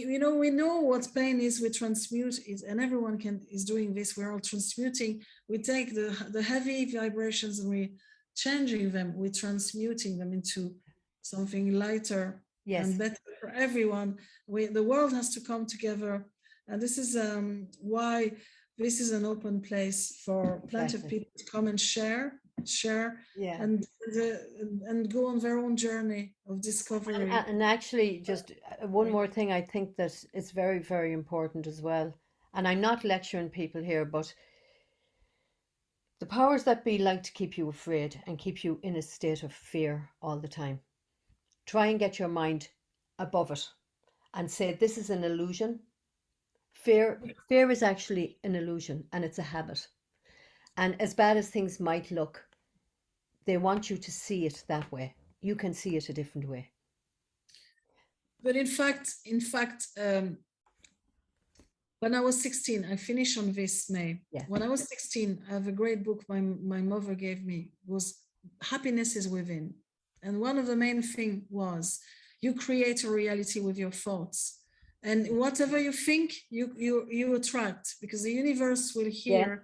we know what pain is. We transmute it, and everyone can is doing this. We're all transmuting. We take the heavy vibrations and we changing them. We're transmuting them into something lighter and Yes, better for everyone. The world has to come together, and this is why this is an open place for plenty of exactly. people to come and share, Yeah. and and go on their own journey of discovery. And actually, just one more thing, I think that is very, very important as well. And I'm not lecturing people here, but The powers that be like to keep you afraid and keep you in a state of fear all the time. Try and get your mind above it and say this is an illusion. Fear is actually an illusion and it's a habit. And as bad as things might look, they want you to see it that way. You can see it a different way. But when I was 16, I finished on this May. Yeah. When I was 16, I have a great book my mother gave me, was Happiness is Within. And one of the main thing was you create a reality with your thoughts. And whatever you think, you attract, because the universe will hear,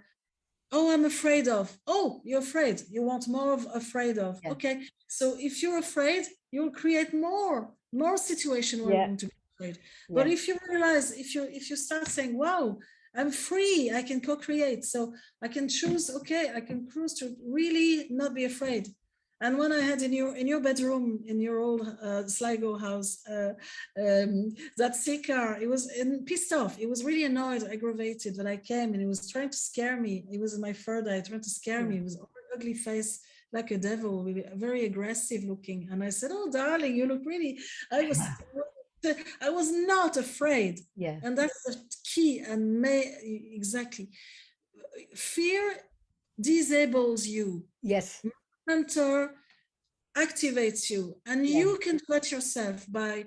oh, I'm afraid of. Oh, you're afraid. You want more of afraid of. Yeah. Okay. So if you're afraid, you'll create more situation where you want to be afraid. But if you realize, if you start saying, wow, I'm free, I can co-create. So I can choose, okay, I can choose to really not be afraid. And when I had in your bedroom, in your old Sligo house, that sick car, it was pissed off. It was really annoyed, aggravated that I came, and it was trying to scare me. It was in my third eye, trying to scare me. It was an ugly face, like a devil, very aggressive looking. And I said, oh, darling, you look really, I was not afraid. Yeah. And that's the key. And exactly. Fear disables you. Yes. Hunter activates you, and you can hurt yourself by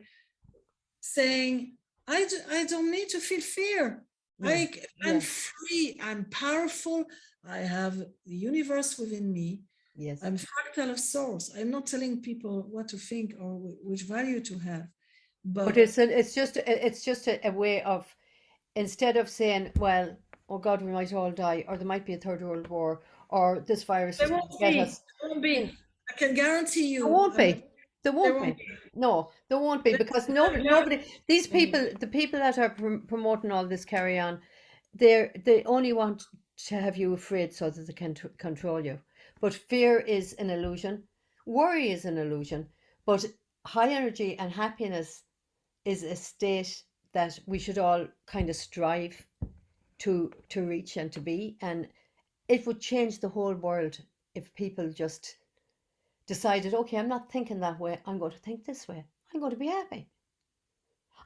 saying, I don't need to feel fear. I'm free, I'm powerful, I have the universe within me. Yes. I'm fractal of source. I'm not telling people what to think or which value to have. But it's just a way of, instead of saying, well, oh God, we might all die, or there might be a third world war, or this virus is going to get us. There won't be. I can guarantee you. There won't be. There won't be. No, there won't be, because nobody. These people, the people that are promoting all this carry on, they only want to have you afraid so that they can control you. But fear is an illusion. Worry is an illusion. But high energy and happiness is a state that we should all kind of strive to reach and to be. And it would change the whole world if people just decided, okay, I'm not thinking that way, I'm going to think this way. I'm going to be happy.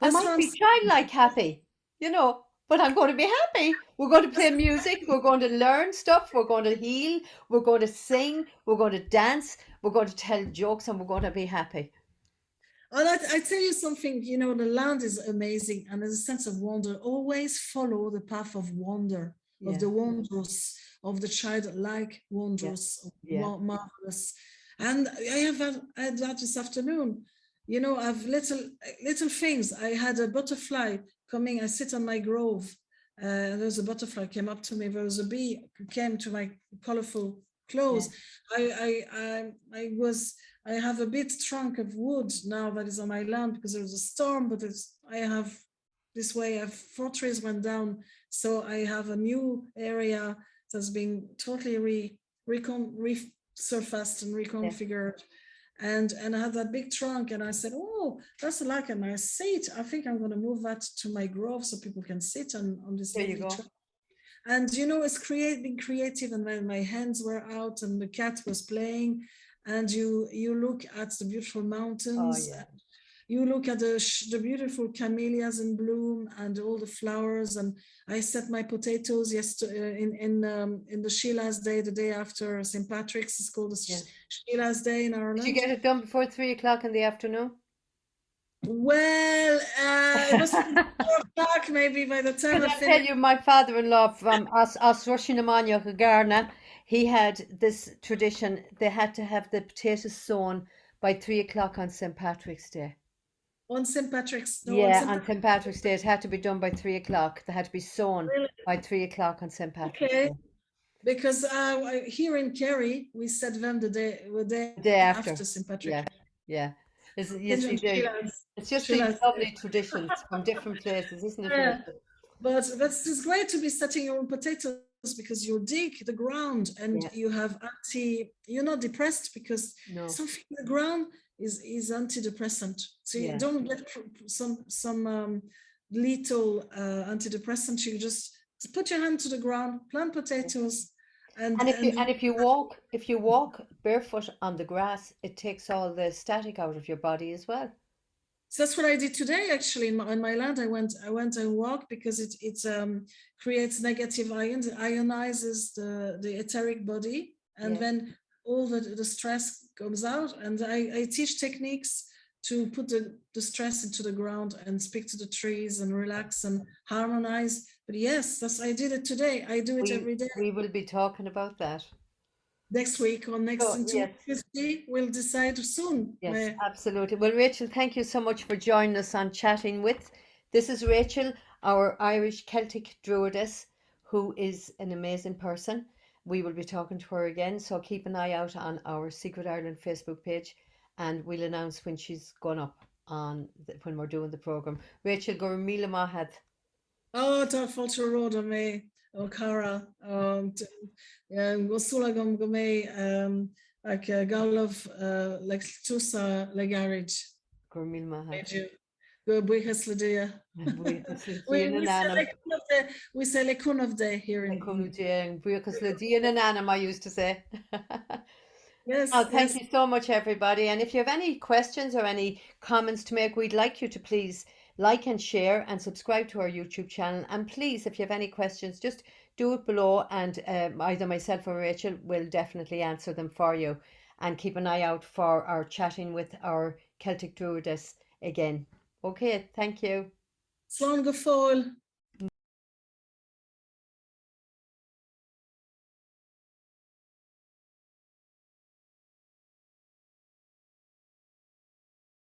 I might be childlike happy, but I'm going to be happy. We're going to play music, we're going to learn stuff, we're going to heal, we're going to sing, we're going to dance, we're going to tell jokes, and we're going to be happy. And I tell you something, the land is amazing, and there's a sense of wonder. Always follow the path of wonder, of the wondrous, of the childlike wondrous, marvelous. And I had that this afternoon. I've little things. I had a butterfly coming. I sit on my grove. There's a butterfly came up to me. There was a bee came to my colorful clothes. I have a big trunk of wood now that is on my land because there was a storm, but I have this way, 4 trees went down. So I have a new area that's been totally resurfaced and reconfigured. And I have that big trunk, and I said, oh, that's like a nice seat. I think I'm going to move that to my grove so people can sit on this lovely trunk. And it's being creative, and then my hands were out and the cat was playing, and you look at the beautiful mountains. You look at the beautiful camellias in bloom and all the flowers. And I set my potatoes yesterday in the Sheila's Day, the day after St. Patrick's. It's called the Sheila's Day in Ireland. Did you get it done before 3 o'clock in the afternoon? Well, it was 4 o'clock maybe by the time I finished. I'll tell you, my father-in-law from Os Rushinamania Garna, he had this tradition. They had to have the potatoes sown by 3 o'clock on St. Patrick's Day. On St. Patrick's Day. Yeah, on St. Patrick's Day, it had to be done by 3 o'clock. They had to be sown by 3 o'clock on St. Patrick's Day. Because here in Kerry, we set them the day after St. Patrick's. Yeah. It's just these lovely traditions from different places, isn't it? Yeah. But it's great to be setting your own potatoes, because you dig the ground and you have you're not depressed, because something in the ground is antidepressant. So you don't get some little antidepressant. You just put your hand to the ground, plant potatoes, and And if you walk barefoot on the grass, it takes all the static out of your body as well. so that's what I did today. Actually, on my land, I went and walked because it creates negative ions, it ionizes the etheric body, and Yeah. then all the stress comes out. And I teach techniques to put the stress into the ground and speak to the trees and relax and harmonize. But yes, that's I did it today. I do it every day. We will be talking about that. Next week or next So in yes, 250, we'll decide soon. yes, absolutely. Well, Rachel, thank you so much for joining us on Chatting With. This is Rachel, our Irish Celtic Druidess, who is an amazing person. We will be talking to her again, so keep an eye out on our Secret Ireland Facebook page, and we'll announce when she's gone up when we're doing the program. Rachel, go Mila Mahad. Oh, tá fáilte ród a mé ó cara gosúlagam go mé galah le túsa le garid Go Mila Mahad. go buchas le dia. We say le kun of day here in Because Lydia and Anna, I used to say. Oh, yes, thank yes. you so much, everybody. And if you have any questions or any comments to make, we'd like you to please like and share and subscribe to our YouTube channel. And please, if you have any questions, just do it below, and either myself or Rachel will definitely answer them for you. And keep an eye out for our Chatting With our Celtic Druidess again. Okay, thank you. Slán go fáil.